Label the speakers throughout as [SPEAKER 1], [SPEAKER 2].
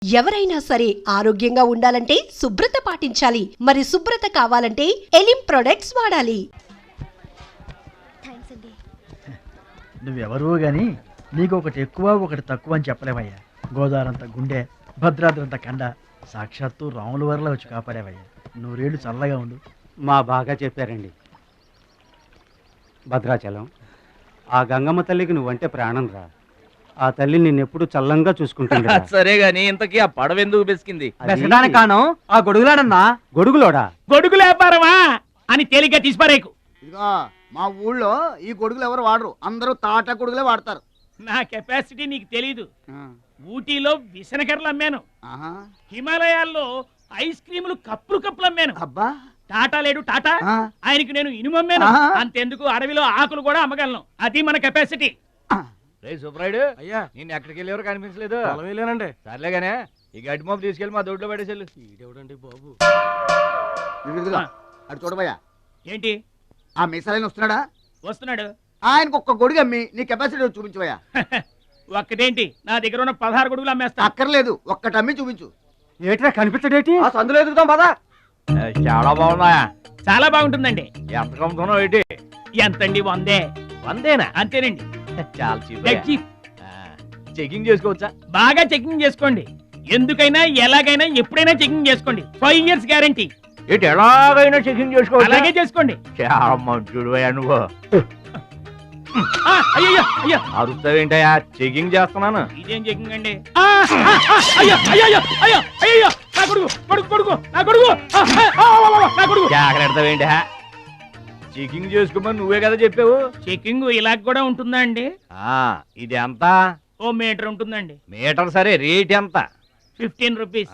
[SPEAKER 1] ఎవరైనా సరే ఆరోగ్యంగా ఉండాలంటే శుభ్రత పాటించాలి. మరి శుభ్రత కావాలంటే ఎలిం ప్రొడక్ట్స్ వాడాలి.
[SPEAKER 2] నువ్వెవరూ గాని నీకు ఒకటి ఎక్కువ ఒకటి తక్కువ అని చెప్పలేవయ్యా. గోదావరంత గుండె, భద్రాద్రంత కండ, సాక్షాత్తు రాముల వరలో వచ్చి కాపాడేవయ్యా. నూరేళ్ళు చల్లగా ఉండు.
[SPEAKER 3] మా బాగా చెప్పారండి. భద్రాచలం, ఆ గంగమ్మ తల్లికి నువ్వంటే ప్రాణం రా. ఆ తల్లి నిన్నెప్పుడు చల్లంగా చూసుకుంటుంది.
[SPEAKER 4] సరే గాని ఇంతకీ ఆ పడవ ఎందుకు బెసికింది?
[SPEAKER 3] కారణం ఆ గొడుగులాడన్నా. గొడుగులోడా?
[SPEAKER 4] గొడుగులు వ్యాపారమా అని తేలిగ్గా తీసిపారేకు.
[SPEAKER 5] ఇదిగో మా ఊళ్ళో ఈ గొడుగులు ఎవరు వాడరు, అందరూ తాటా గొడుగులే వాడతారు.
[SPEAKER 4] నా కెపాసిటీ నీకు తెలీదు. ఊటీలో విసనకర్రలు అమ్మాను, హిమాలయాల్లో ఐస్ క్రీములు కప్పులు అమ్మాను.
[SPEAKER 5] అబ్బా
[SPEAKER 4] టాటా లేడు టాటా, ఆయనకి నేను ఇనుము అమ్మాను. అంతెందుకు అడవిలో ఆకులు కూడా అమ్మగలను. అది మన కెపాసిటీ. సుబ్రాయుడు అయ్యా, నేను ఎక్కడికి వెళ్ళేవారు కనిపించలేదు. వెళ్ళానండి. సర్లేగానే ఈ గడ్డి మోపు తీసుకెళ్ళి మా దొడ్లో పడేసేళ్ళు.
[SPEAKER 5] ఈడెవడండి బాబు? అటు చూడబోయా.
[SPEAKER 4] ఏంటి?
[SPEAKER 5] ఆ మిసాలైన వస్తున్నాడా?
[SPEAKER 4] వస్తున్నాడు.
[SPEAKER 5] ఆయనకు ఒక్క గొడుగు అమ్మి నీ కెపాసిటీ చూపించబోయా.
[SPEAKER 4] ఒక్కటేంటి, నా దగ్గర ఉన్న 16 గొడుగులు అమ్మేస్తా.
[SPEAKER 5] అక్కర్లేదు, ఒక్కటి అమ్మి చూపించు.
[SPEAKER 3] ఏట్రా కనిపించడేటి?
[SPEAKER 5] సందులో ఎదుగుతాం పదా.
[SPEAKER 4] చాలా బాగున్నాయా? చాలా బాగుంటుందండి. ఎంత కమ్ముతున్నావు ఏంటి? ఎంతండి? 100. 100 అంతేనండి. చాలా చీప్. చెకింగ్ చేసుకోవచ్చా? బాగా చెకింగ్ చేసుకోండి. ఎందుకైనా ఎలాగైనా ఎప్పుడైనా చెకింగ్ చేసుకోండి. 5 years గ్యారంటీ.
[SPEAKER 6] ఏంటి ఎలాగైనా చెకింగ్ చేసుకోవచ్చు?
[SPEAKER 4] అలాగే చేసుకోండి.
[SPEAKER 6] చాలా మంచుడు నువ్వు.
[SPEAKER 4] అయ్యో అయ్యో,
[SPEAKER 6] అరుస్తావేంటయా? చెకింగ్ చేస్తున్నాను.
[SPEAKER 4] ఇదేం చెకింగ్ అండి? అయ్యో అయ్యో అయ్యో అయ్యో, నా కొడుకు కొడుకు కొడుకు నా కొడుకు నా కొడుకు.
[SPEAKER 6] జాగ్రత్తవేంటి? చెకింగ్ చేసుకోమని నువ్వే కదా చెప్పావు.
[SPEAKER 4] చెకింగ్ ఇలా కూడా ఉంటుందా అండి?
[SPEAKER 6] ఇది ఎంత?
[SPEAKER 4] ఓ మీటర్ ఉంటుందండి.
[SPEAKER 6] మీటర్ సరే, రేట్ ఎంత?
[SPEAKER 4] 15 rupees.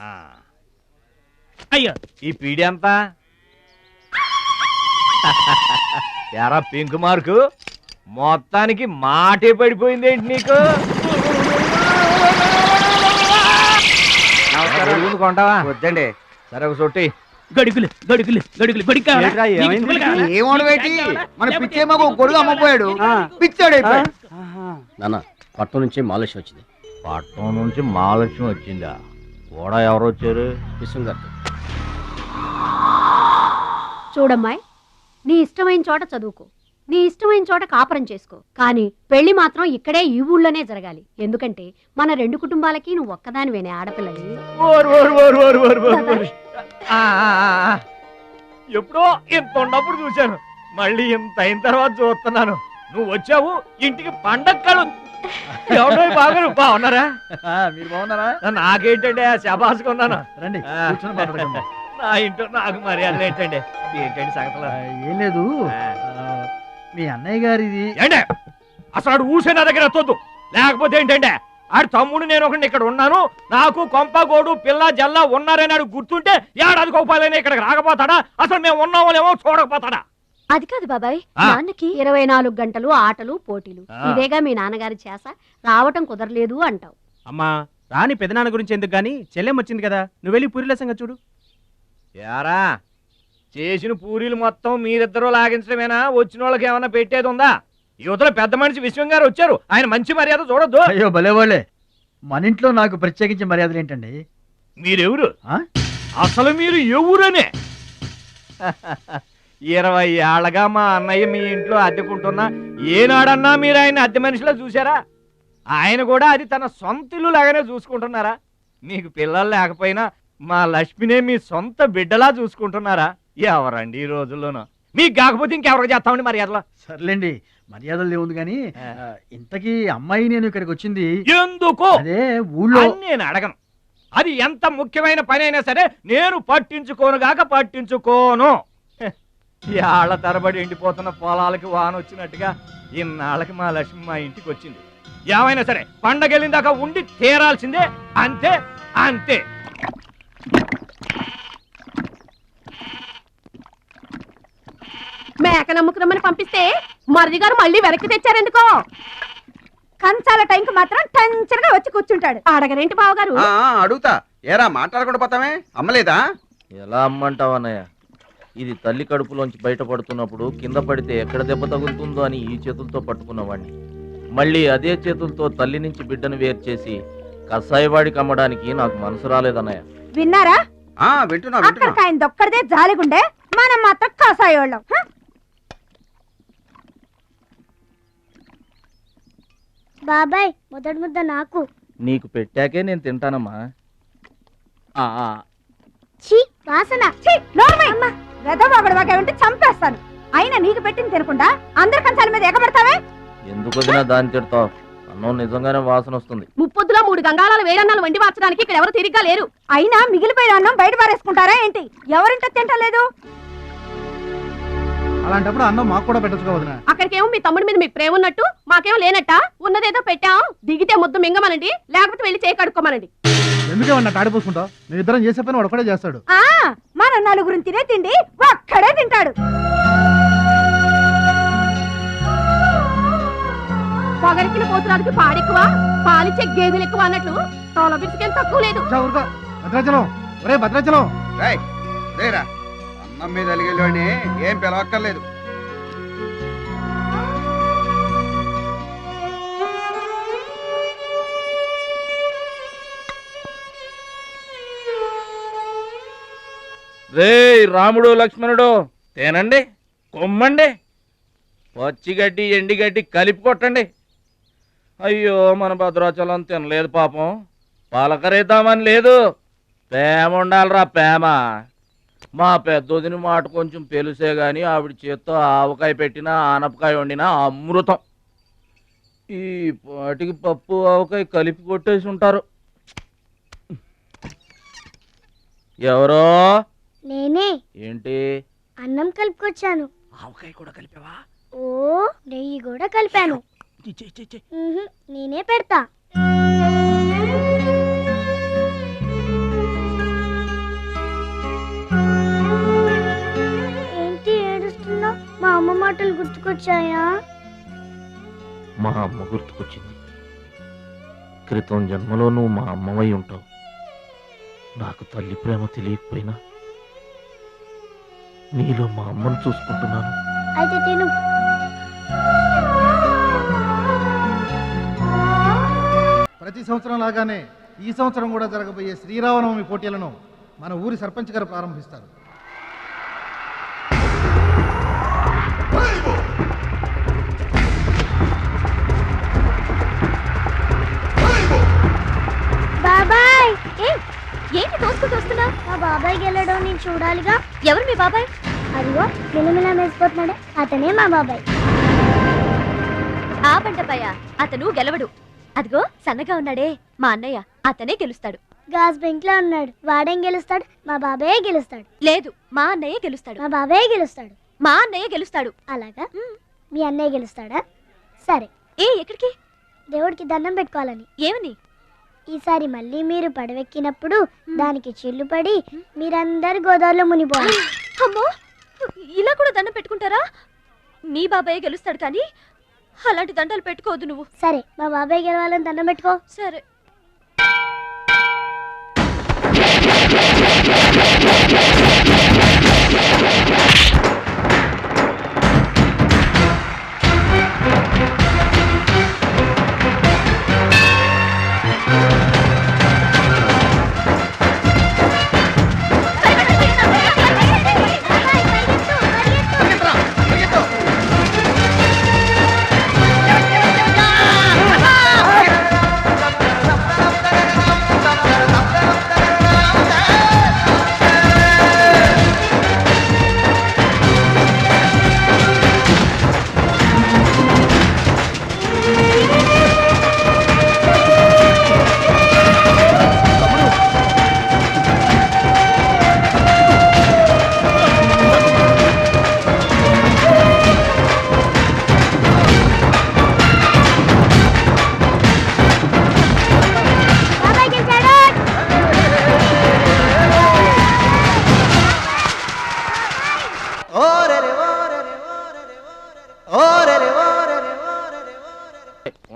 [SPEAKER 4] అయ్యో,
[SPEAKER 6] ఈ పీడి ఎంత? ఎరా పింక్ మార్కు, మొత్తానికి మాటే పడిపోయిందేంటి నీకు? కొంటావా?
[SPEAKER 5] వద్దండి.
[SPEAKER 6] సరే ఒక సొట్టి.
[SPEAKER 4] గడుగులు గడుగులు గడుగులు గొడుగు
[SPEAKER 5] ఏమోడబెట్టి మన పిచ్చేమో గొడుగు అమ్మపోయాడు, పిచ్చాడు.
[SPEAKER 7] నాన్న, పట్నం నుంచి మాలేష్ వచ్చింది.
[SPEAKER 6] పట్నం నుంచి మహాలక్ష్మి వచ్చిందా? కూడా ఎవరు వచ్చారు?
[SPEAKER 7] విశ్వం గారు.
[SPEAKER 8] చూడమ్మాయి, నీ ఇష్టమైన చోట చదువుకో, నీ ఇష్టమైన చోట కాపురం చేసుకో, కానీ పెళ్లి మాత్రం ఇక్కడే ఈ ఊళ్ళోనే జరగాలి. ఎందుకంటే మన 2 కుటుంబాలకి నువ్వు ఒక్కదానివేనే ఆడపిల్లని.
[SPEAKER 6] ఎప్పుడో ఇంత ఉన్నప్పుడు చూశాను, మళ్ళీ ఇంత అయిన తర్వాత చూస్తున్నాను. నువ్వు వచ్చావు ఇంటికి పండగ కలు. ఎవడో బాగున్నారా?
[SPEAKER 2] మీరు బాగున్నారా?
[SPEAKER 6] నాకేంటండి శబాసుకున్నాను.
[SPEAKER 2] రండి కూర్చొని మాట్లాడుకుందాం.
[SPEAKER 6] నా ఇంట్లో నాకు మర్యాదలు ఏంటండి? ఏంటండి సంగతులు?
[SPEAKER 2] ఏం లేదు, మీ అన్నయ్య గారిది.
[SPEAKER 6] ఏంటే అసలు ఆడు ఊసే నా దగ్గర ఎత్తొద్దు. లేకపోతే ఏంటంటే ఆడు తమ్ముడు నేను ఒకటి ఇక్కడ ఉన్నాను, నాకు కొంపగోడు పిల్ల జల్ల ఉన్నారని ఆడు గుర్తుంటే ఏడాది కోపాలని ఇక్కడికి రాకపోతాడా? అసలు మేము ఉన్నామోలేమో చూడకపోతాడా?
[SPEAKER 8] అది కాదు బాబాయ్, నాన్నకి 24 గంటలు ఆటలు పోటీలు, ఇదేగా మీ నాన్నగారి చేస. రావటం కుదరలేదు అంటావు.
[SPEAKER 3] అమ్మా, రాని పెదనాన్న గురించి ఎందుకు గాని, చెల్లెం వచ్చింది కదా, నువ్వు వెళ్ళి పూరిల సంగతి చూడు.
[SPEAKER 6] యారా, చేసిన పూరీలు మొత్తం మీరిద్దరూ లాగించడమేనా? వచ్చిన వాళ్ళకి ఏమన్నా పెట్టేది ఉందా? యువతలో పెద్ద మనిషి విశ్వం గారు వచ్చారు, ఆయన మంచి మర్యాద చూడొద్దు.
[SPEAKER 2] అయ్యో భలేవాళ్ళే, మన ఇంట్లో నాకు ప్రత్యేకించి మర్యాదలు ఏంటండి?
[SPEAKER 6] మీరెవరు? అసలు మీరు ఎవరనే? 20 ఏళ్ళగా మా అన్నయ్య మీ ఇంట్లో అద్దెకుంటున్నా ఏనాడన్నా మీరు ఆయన అద్దె మనిషిలో చూసారా? ఆయన కూడా అది తన సొంత ఇల్లు లాగానే చూసుకుంటున్నారా? మీకు పిల్లలు లేకపోయినా మా లక్ష్మినే మీ సొంత బిడ్డలా చూసుకుంటున్నారా? ఎవరండి ఈ రోజుల్లోనూ? మీకు కాకపోతే ఇంకెవరికి చేస్తామండి మర్యాదలో?
[SPEAKER 2] సర్లేండి, మర్యాదలు లేవుంది కానీ ఇంతకీ అమ్మాయి నేను ఇక్కడికి వచ్చింది
[SPEAKER 6] ఎందుకు?
[SPEAKER 2] అదే ఊళ్ళో.
[SPEAKER 6] నేను అడగను. అది ఎంత ముఖ్యమైన పని అయినా సరే నేను పట్టించుకోను గాక పట్టించుకోను. ఏళ్ల తరబడి ఎండిపోతున్న పొలాలకి వాన వచ్చినట్టుగా ఇన్నాళ్ళకి మా లక్ష్మి మా ఇంటికి వచ్చింది. ఏమైనా సరే పండగ వెళ్ళిన దాకా ఉండి తీరాల్సిందే, అంతే అంతే.
[SPEAKER 8] మేక నమ్ముకురమ్మని పంపిస్తే మరిది గారు మళ్ళీ వెనక్కి తెచ్చారెందుకో? కంచాల టైంకి మాత్రం టంచరగా వచ్చి కూర్చుంటాడు. అడగరేంటి బావగారు?
[SPEAKER 5] అడుగుతా. ఏరా మాట్లాడకుండా పోతామే? అమ్మలేదా?
[SPEAKER 7] ఎలా అమ్మంటావన్నయ్య? ఇది తల్లి కడుపులోంచి బయటపడుతున్నప్పుడు కింద పడితే ఎక్కడ దెబ్బ తగులుతుందో అని ఈ చేతులతో పట్టుకున్నవాడిని. మళ్ళీ అదే చేతులతో తల్లి నుంచి బిడ్డను వేరు చేసి కసాయివాడికి అమ్మడానికి నాకు మనసు రాలేదన్నయ్య.
[SPEAKER 9] విన్నారా?
[SPEAKER 5] వింటున్నా
[SPEAKER 9] అక్కడికి ఆయన దొక్కడితే జాలిగుండే, మనం మాత్రం కాసాయోళ్ళం.
[SPEAKER 10] బాబాయ్ మొదటి ముద్ద నాకు.
[SPEAKER 7] నీకు పెట్టాకే నేను తింటానమ్మా.
[SPEAKER 10] ఛీ వాసన.
[SPEAKER 9] వెదవాగడవాగా ఉంటే చంపేస్తాను. అయినా నీకు పెట్టింది తినకుండా అందరి కంచాల మీద ఎగబడతావే.
[SPEAKER 7] ఎందుకు వదినా దాన్ని తిడతావు? అన్నం నిజంగానే వాసన వస్తుంది.
[SPEAKER 8] ముప్పొద్దులో 3 గంగాళాల వేరన్నాలు వండి మార్చడానికి ఇక్కడ ఎవరు తిరిగ్గా లేరు.
[SPEAKER 9] అయినా మిగిలిపోయిన అన్నం బయట పారేసుకుంటారా ఏంటి? ఎవరింటో తింటలేదు.
[SPEAKER 2] అలాంటప్పుడు అన్నం మాకు కూడా పెట్టచ్చు వదినా.
[SPEAKER 8] అక్కడికేమో మీ తమ్ముడి మీద మీ ప్రేమ ఉన్నట్టు, మాకేమో లేనట్ట. ఉన్నదేదో పెట్టాం, దిగితే ముద్దు మింగమనండి, లేకపోతే వెళ్ళి చేయి కడుక్కోమనండి.
[SPEAKER 2] ఎందుకేమన్నా తాడిపోసుకుంటావు? మేము ఇద్దరం చేసే పని వాడు ఒకడే చేస్తాడు.
[SPEAKER 9] మన నలుగురిని తినే తిండి ఒక్కడే తింటాడు.
[SPEAKER 8] పొగరికిన పోతురాదికి పాడెక్కువ, పాలిచ్చే గేదెలు ఎక్కువ అన్నట్లు తోల బిడ్డకేం తక్కువ లేదు.
[SPEAKER 2] భద్రాచలం, ఒరే భద్రాచలం.
[SPEAKER 5] రేరా, అన్నం మీద అలిగేలోని ఏం పిలవక్కర్లేదు.
[SPEAKER 7] రే రాముడు లక్ష్మణుడు, తేనండి, కొమ్మండి, పచ్చిగడ్డి ఎండిగడ్డి కలిపి కొట్టండి. అయ్యో మన భద్రాచలం తినలేదు పాపం, పలకరేద్దామని లేదు. ప్రేమ ఉండాలిరా ప్రేమ. మా పెద్దోదిని మాట కొంచెం పెలుసే గాని ఆవిడ చేత్తో ఆవకాయ పెట్టినా ఆనపకాయ వండినా అమృతం. ఈ పాటికి పప్పు ఆవకాయ కలిపి కొట్టేసి ఉంటారు. ఎవరో?
[SPEAKER 10] నేనే.
[SPEAKER 7] ఏంటి?
[SPEAKER 10] అన్నం కలుపుకొచ్చాను.
[SPEAKER 7] ఆవకాయ కూడా కలిపావా?
[SPEAKER 10] ఓ నెయ్యి కూడా కలిపాను. నేనే పెడతా. ఏంటి ఏడుస్తున్నావు? మా అమ్మ మాటలు గుర్తుకొచ్చాయా?
[SPEAKER 7] మా అమ్మ గుర్తుకొచ్చింది. క్రితం జన్మలో నువ్వు మా అమ్మవై ఉంటావు. నాకు తల్లి ప్రేమ తెలియకపోయినా నీలో మా అమ్మను చూసుకుంటున్నాను.
[SPEAKER 10] అయితే తిను.
[SPEAKER 2] ప్రతి సంవత్సరం లాగానే ఈ సంవత్సరం కూడా జరగబోయే శ్రీరామనవమి పోటీలను మన ఊరి సర్పంచ్ గారు ప్రారంభిస్తారు.
[SPEAKER 10] బాబాయ్
[SPEAKER 8] ఏంటి తోసుకుంటూ వస్తున్నావు?
[SPEAKER 10] మా బాబాయ్ గెలడం నేను చూడాలిగా.
[SPEAKER 8] ఎవరు మీ బాబాయ్?
[SPEAKER 10] అదిగో మిలమిలా మెసిపోతున్నాడే, అతనే మా బాబాయ్.
[SPEAKER 8] ఆ పంటపయ్య, అతను గెలవడు. అదిగో సన్నగా ఉన్నాడే మా అన్నయ్య, అతనే గెలుస్తాడు.
[SPEAKER 10] గాజ్ బెంక్ లో ఉన్నాడు, వాడేం గెలుస్తాడు? మా బాబాయ్ గెలుస్తాడు.
[SPEAKER 8] లేదు, మా అన్నయ్య గెలుస్తాడు.
[SPEAKER 10] మా బాబాయ్ గెలుస్తాడు.
[SPEAKER 8] మా అన్నయ్య గెలుస్తాడు.
[SPEAKER 10] అలాగా? మీ అన్నయ్య గెలుస్తాడా? సరే.
[SPEAKER 8] ఎక్కడికి?
[SPEAKER 10] దేవుడికి దండం పెట్టుకోవాలని.
[SPEAKER 8] ఏమని?
[SPEAKER 10] ఈసారి మళ్ళీ మీరు పడవెక్కినప్పుడు దానికి చిల్లు పడి మీరందరు గోదావరిలో మునిపోవాలి.
[SPEAKER 8] అమ్మో, ఇలా కూడా దండం పెట్టుకుంటారా? మీ బాబాయ్ గెలుస్తాడు కానీ అలాంటి దండాలు పెట్టుకోవద్దు నువ్వు.
[SPEAKER 10] సరే, మా బాబాయ్ గెలవాలని దండం పెట్టుకో.
[SPEAKER 8] సరే.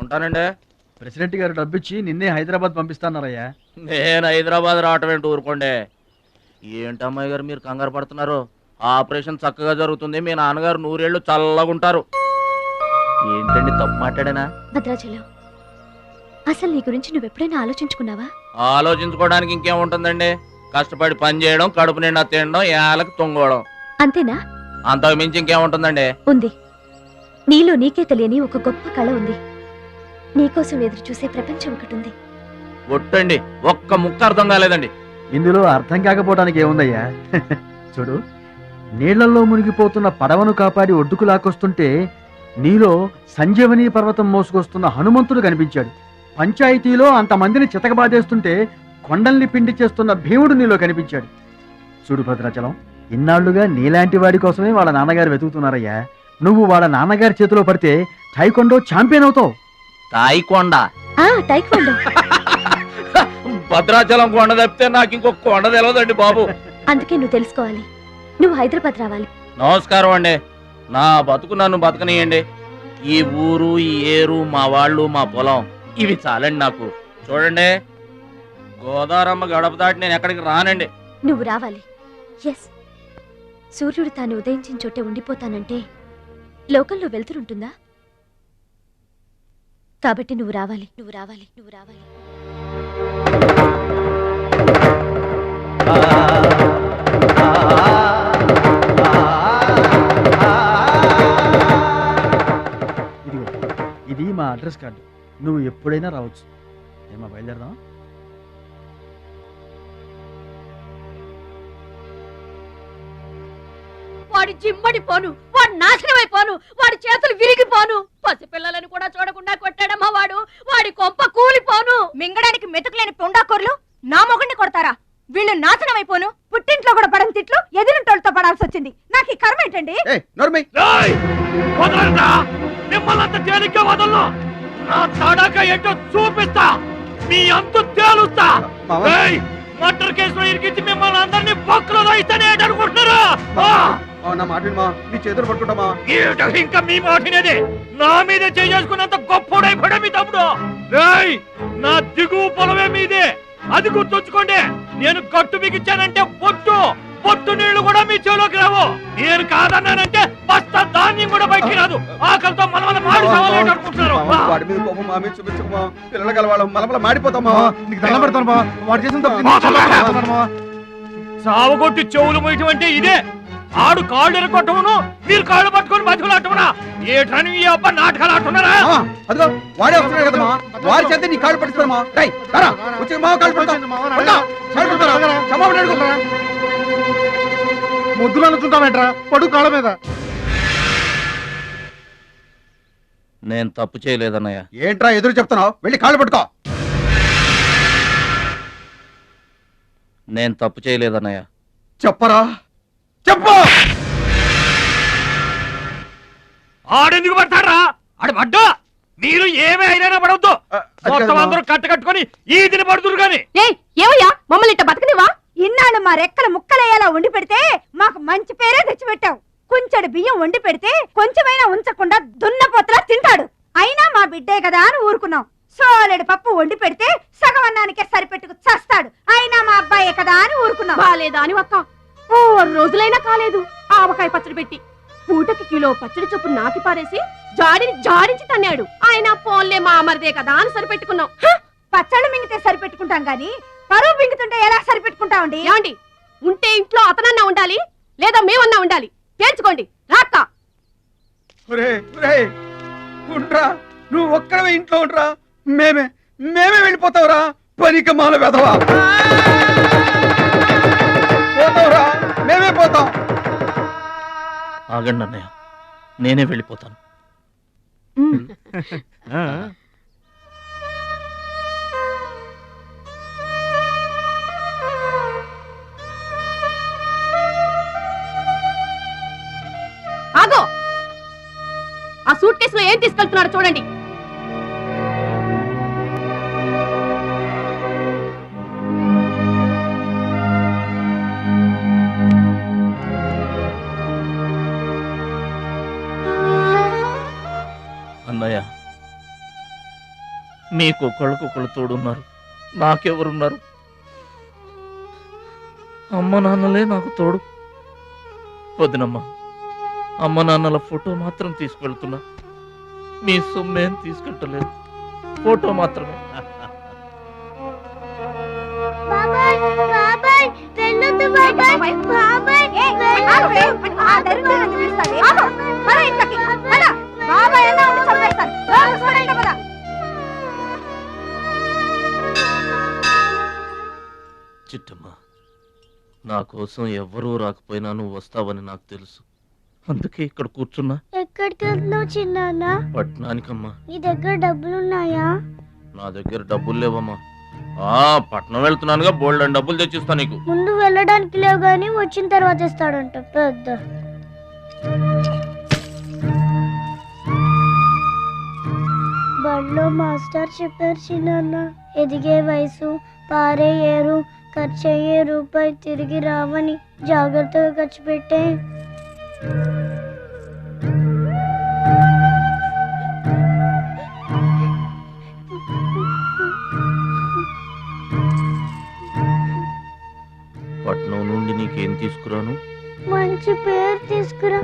[SPEAKER 7] ఉంటానండి.
[SPEAKER 2] ప్రెసిడెంట్ గారు డబ్బిచ్చి నిన్నే హైదరాబాద్ పంపిస్తాన్నారయ్యా.
[SPEAKER 7] నేను హైదరాబాద్ రావటం ఏంటి, ఊరుకోండి. ఏంటమ్మాయి గారు మీరు కంగారు పడుతున్నారు? ఆపరేషన్ చక్కగా జరుగుతుంది, మీ నాన్నగారు 100 ఏళ్ళు చల్లగా ఉంటారు. ఏంటండి తప్పు మాట్లాడానా?
[SPEAKER 8] భద్రాచలం,
[SPEAKER 11] అసలు నీ గురించి నువ్వెప్పుడైనా ఆలోచించుకున్నావా?
[SPEAKER 7] ఆలోచించుకోవడానికి ఇంకేముంటుందండి, కష్టపడి పని చేయడం, కడుపు నిండా తినడం, ఏళ్ళకి తొంగోవడం,
[SPEAKER 11] అంతేనా?
[SPEAKER 7] అంతకు మించి ఇంకేముంటుందండి?
[SPEAKER 11] ఉంది. నీలో నీకే తెలియని ఒక గొప్ప కళ ఉంది. నీకోసం ఎదురు చూసే ప్రపంచం ఒకటి ఉంది.
[SPEAKER 7] ఒట్టండి, ఒక్క ముక్క అర్థం కాలేదండి.
[SPEAKER 2] ఇందులో అర్థం కాకపోవడానికి ఏముందయ్యా? చూడు, నీళ్లలో మునిగిపోతున్న పడవను కాపాడి ఒడ్డుకు లాక్కొస్తుంటే నీలో సంజీవని పర్వతం మోసుకొస్తున్న హనుమంతుడు కనిపించాడు. పంచాయతీలో అంతమందిని చితకబాదేస్తుంటే కొండల్ని పిండి చేస్తున్న భీముడు నీలో కనిపించాడు. చూడు భద్రాచలం, ఇన్నాళ్లుగా నీలాంటి వాడి కోసమే వాళ్ళ నాన్నగారు వెతుకుతున్నారయ్యా. నువ్వు వాళ్ళ నాన్నగారి చేతిలో పడితే టైకొండో ఛాంపియన్ అవుతావు.
[SPEAKER 7] తాయికొండ?
[SPEAKER 11] టైక్వాండో.
[SPEAKER 7] భద్రాచలం కొండ తప్పితే నాకు ఇంకొక కొండ తెలియదండి బాబు.
[SPEAKER 11] అందుకే నువ్వు తెలుసుకోవాలి. నువ్వు హైదరాబాద్ రావాలి.
[SPEAKER 7] నమస్కారం అండి, నా బతుకు నన్ను బతకనియండి. ఈ ఊరు, ఈ ఏరు, మా వాళ్ళు, మా పొలం, ఇవి చాలండి నాకు. చూడండి, గోదారమ్మ గడప దాటి నేను ఎక్కడికి రానండి.
[SPEAKER 11] నువ్వు రావాలి. ఎస్, సూర్యుడు తాను ఉదయించిన చోటే ఉండిపోతానంటే లోకంలో వెళ్తురుంటుందా? కాబట్టి నువ్వు రావాలి, నువ్వు రావాలి, నువ్వు రావాలి.
[SPEAKER 2] ఇది మా అడ్రస్ కార్డు. నువ్వు ఎప్పుడైనా రావచ్చు. ఏమా బయలుదేరదాం?
[SPEAKER 8] వాడి జిమ్మడిపోను, వాడు నాశనమైపోను, వాడి చేతులు విరిగిపోను. పసిపిల్లలను కూడా చూడకుండా కొట్టాడమ్మా వాడు. వాడి కొంప కూలిపోను.
[SPEAKER 9] మింగడానికి మెతుకులేని పొండాకోర్లు నా మొగుడిని కొడతారా? వీళ్ళు నాశనం అయిపోను. పుట్టింట్లో కూడా పడని తిట్లు ఎదిరింటోళ్ళతో పడాల్సి వచ్చింది. నాకు ఈ కర్మ ఏంటండి?
[SPEAKER 4] మిమ్మల్ని తేలిగ్గా వదలను. నా తడక ఏంటో చూపిస్తా, మీ అంతు తేలుస్తా. మర్డర్ కేసులో ఇరికించి మిమ్మల్ని అందరినీ పక్కలో ఇస్తానే అనుకుంటున్నారా?
[SPEAKER 5] నా మాట నీ చేతులు పట్టుకుంటామా?
[SPEAKER 4] ఇంకా మీ మాటినేది. నా మీద చేసుకున్నంత గొప్పడైపోయా మీ తమ్ముడు. నా దిగువ పొలమే మీదే, అది గుర్తుంచుకోండి. నేను గట్టు బిగించానంటే పొట్టు నీళ్లు కూడా మీ చెవులోకి రావు. నేను కాదన్నానంటే బస్తా ధాన్యం కూడా బయటికి రాదు. ఆకలితో మన మాడి అనుకుంటున్నారు.
[SPEAKER 5] వాడి మీద కోపం మా మీద చూపించకమా. పిల్లలు కలవాళ్ళం మలమల మాడిపోతామా. నీకు దండం పెడతాను వాడు చేసిన తప్పు.
[SPEAKER 4] సావగొట్టి చెవులు మొయ్యటం అంటే ఇదే. ఆడు కాళ్ళు ఎరగొట్టమును, మీరు కాళ్ళు పట్టుకొని బతుకులాటమునా? ఏటని ఈ అబ్బా నాటకాలు ఆడుతున్నారా?
[SPEAKER 5] అదిగో వాడే వస్తున్నాడు కదమ్మా, వాడి చేత నీ కాళ్ళు పట్టుకోమా. వచ్చి మా కాళ్ళు పడతా
[SPEAKER 6] ముద్దులు అనుకుంటామేట్రా, పడు కాళ్ళ మీద.
[SPEAKER 7] నేను తప్పు చేయలేదన్నయ్య.
[SPEAKER 5] ఏంట్రా ఎదురు చెప్తున్నావు? వెళ్ళి కాళ్ళు పట్టుకో.
[SPEAKER 7] నేను తప్పు చేయలేదన్నయ్య.
[SPEAKER 5] చెప్పరా, చెప్పు.
[SPEAKER 4] ఆడెందుకు పడతారా? ఆడు పడ్డా మీరు ఏమే అయినా పడవద్దు. మొత్తం అందరూ కట్టుకొని ఈదిని పడుతురు గాని.
[SPEAKER 9] ఏమయ్యా మమ్మల్ని ఇట్ట బతకనివా? ఇన్నాళ్ళు మా రెక్కల ముక్కలయ్యేలా వండి పెడితే మాకు మంచి పేరే తెచ్చిపెట్టావు. కొంచెడు బియ్యం వండి పెడితే కొంచెమైనా ఉంచకుండా దున్నపోతలా తింటాడు. అయినా మా బిడ్డే కదా అని ఊరుకున్నాం. సోలెడు పప్పు వండి పెడితే సగం అన్నానికే సరిపెట్టుకు చస్తాడు. అయినా మా అబ్బాయే కదా అని ఊరుకున్నాం.
[SPEAKER 8] బాలేదా అని ఒక్క 4 రోజులైనా కాలేదు ఆవకాయ పచ్చడి పెట్టి. పూటకి కిలో పచ్చడి చొప్పు నాకి పారేసి జాడించి తన్నాడు. ఆయన పోన్లే మా అమరిదే కదా అని సరిపెట్టుకున్నాం.
[SPEAKER 9] పచ్చళ్ళు మింగితే సరిపెట్టుకుంటాం గాని పరువు మింగుతుంటే ఎలా సరిపెట్టుకుంటామండి?
[SPEAKER 8] ఏమండి, ఉంటే ఇంట్లో అతనన్నా ఉండాలి, లేదా మేమన్నా ఉండాలి. తేల్చుకోండి. రాక్క
[SPEAKER 5] ఉండ్రా, నువ్వు ఒక్కడవే ఇంట్లో ఉండ్రా. మేమే వెళ్ళిపోతావురా. పనికి మాల వెధవా. పోతావురా, మేమే పోతాం.
[SPEAKER 7] ఆగండి అన్నయ్య, నేనే వెళ్ళిపోతాను.
[SPEAKER 8] ఆగో, ఆ సూట్ కేసులో ఏం తీసుకెళ్తున్నారో చూడండి.
[SPEAKER 7] అన్నయ్య, మీకు ఒకళ్ళకొకళ్ళు తోడున్నారు, నాకెవరున్నారు? అమ్మ నాన్నలే నాకు తోడు. వదినమ్మా, అమ్మ నాన్నల ఫోటో మాత్రం తీసుకెళ్తున్నా, మీ సొమ్మేం తీసుకెళ్ళలేదు. ఫోటో మాత్రమే.
[SPEAKER 10] బాబాయ్ బాబాయ్ వెళ్ళొద్దు బాబాయ్ బాబాయ్
[SPEAKER 7] చిట్టమ్మ, నా కోసం ఎవ్వరూ రాకపోయినా నువ్వు వస్తావని నాకు తెలుసు. అందుకే ఇక్కడ కూర్చున్నా.
[SPEAKER 10] ఎక్కడికి వెళ్తున్నావు చిన్నాన్న?
[SPEAKER 7] పట్నానికమ్మా.
[SPEAKER 10] నీ దగ్గర డబ్బులున్నాయా?
[SPEAKER 7] నా దగ్గర డబ్బులు లేవమ్మా. పట్నం వెళ్తున్నానుగా, బోల్డ్ అని డబ్బులు తెచ్చిస్తా నీకు.
[SPEAKER 10] ముందు వెళ్ళడానికి లేవు గాని వచ్చిన తర్వాత ఇస్తాడంట పెద్ద. బడిలో మాస్టర్ చెప్పారు చిన్నాన్న, ఎదిగే వయసు, పారే ఏరు, ఖర్చయ్యే రూపాయి తిరిగి రావని. జాగ్రత్తగా ఖర్చు పెట్టే.
[SPEAKER 7] పట్నం నుండి నీకేం తీసుకురాను?
[SPEAKER 10] మంచి పేరు తీసుకురా.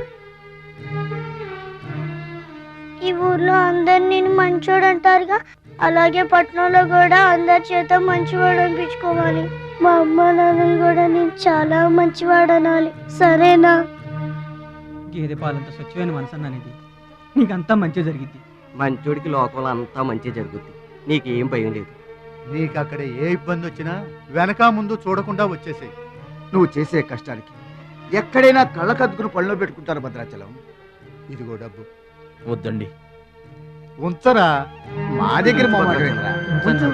[SPEAKER 10] ఈ ఊర్లో అందరు నేను మంచోడు అంటారుగా, అలాగే పట్నంలో కూడా అందరి చేత మంచివాడు అనిపించుకోవాలి. మా అమ్మ నాన్నలు కూడా నేను చాలా మంచివాడు అనాలి. సరేనా?
[SPEAKER 12] గేదె పాలంత స్వచ్ఛమైన మనసు అన్నానిది. నీకంతా మంచి జరిగింది.
[SPEAKER 13] మంచోడికి లోకంలో అంతా మంచి జరుగుద్ది. నీకేం భయం లేదు.
[SPEAKER 14] నీకు అక్కడ ఏ ఇబ్బంది వచ్చినా వెనక ముందు చూడకుండా వచ్చేసేయి.
[SPEAKER 2] నువ్వు చేసే కష్టానికి ఎక్కడైనా కళ్ళకద్దుకుని పళ్ళలో పెట్టుకుంటారు భద్రాచలం.
[SPEAKER 14] ఇదిగో డబ్బు.
[SPEAKER 7] వద్దండి.
[SPEAKER 14] ఉంచరా,
[SPEAKER 2] మా దగ్గర మొహమాటమేంట్రా?
[SPEAKER 12] ఉంచు.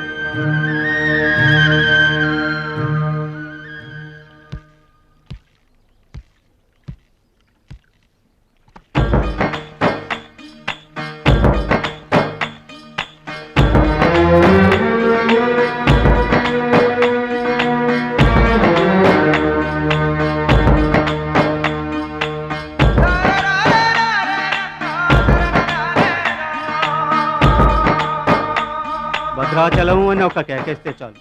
[SPEAKER 3] భద్రాచలం అని ఒక కేకేస్తే చాలు,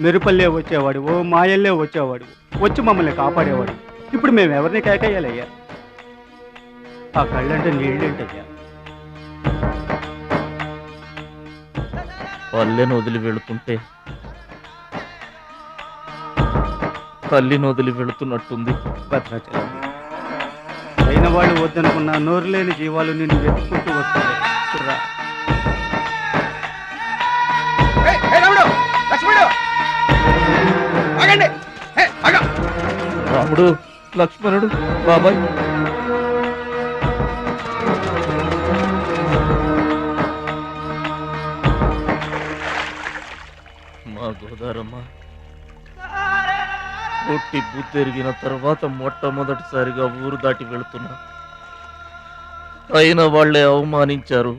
[SPEAKER 3] మెరుపల్లే వచ్చేవాడు, ఓ మాయల్లే వచ్చేవాడు, వచ్చి మమ్మల్ని కాపాడేవాడు. ఇప్పుడు మేము ఎవరిని కేకేయాలయ్యా? ఆ కళ్ళంటే నీళ్ళేంటయ్యా?
[SPEAKER 7] పల్లెను వదిలి వెళుతుంటే తల్లిని వదిలి వెళుతున్నట్టుంది.
[SPEAKER 3] భద్రాచలం అయిన వాళ్ళు వద్దనుకున్న నోరు లేని జీవాలు నిన్ను వెతుక్కుంటూ వస్తాయి. చూడరా.
[SPEAKER 7] రాముడు, లక్ష్మణుడు, బాబాయ్. మా గోదారమ్మ పుట్టి బుద్ధెరిగిన తర్వాత మొట్టమొదటిసారిగా ఊరు దాటి వెళుతున్నా. అయిన వాళ్లే అవమానించారు.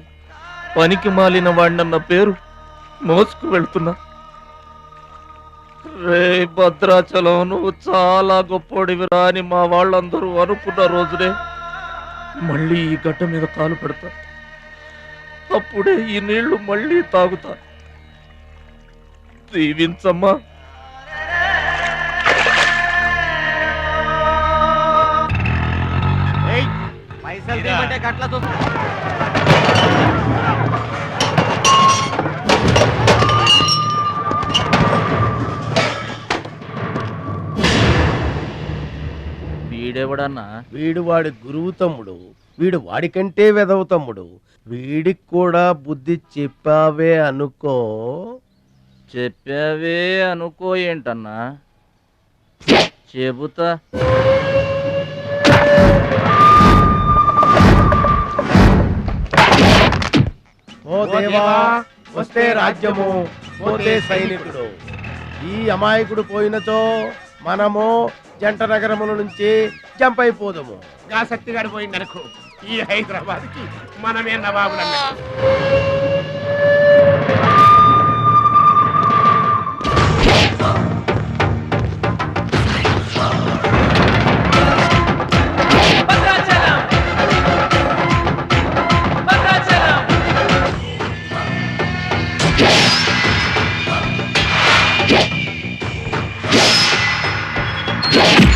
[SPEAKER 7] పనికి మాలిన వాడినన్న పేరు మోసుకు వెళ్తున్నా. రే భద్రాచలం, నువ్వు చాలా గొప్పోడివిరా అని మా వాళ్ళందరూ అనుకున్న రోజునే మళ్ళీ ఈ గడ్డ మీద కాలు పెడతా. అప్పుడే ఈ నీళ్లు మళ్ళీ తాగుతా. దీవించమ్మా. వీడెవడన్నా?
[SPEAKER 15] వీడు వాడి గురువు తమ్ముడు. వీడు వాడికంటే వెదవ తమ్ముడు. వీడికి కూడా బుద్ధి చెప్పావే అనుకో.
[SPEAKER 7] చెప్పావే అనుకో ఏంటన్నా? చెబుతా.
[SPEAKER 15] ఓ దేవా, వస్తే రాజ్యము, పోతే సైనికుడు. ఈ అమాయకుడు పోయినతో మనము జంట నగరముల నుంచి జంపైపోదము.
[SPEAKER 4] గా శక్తిగాడు పోయిందనుకో, ఈ హైదరాబాద్ కి మనమే నవాబులన్న.
[SPEAKER 16] Yeah.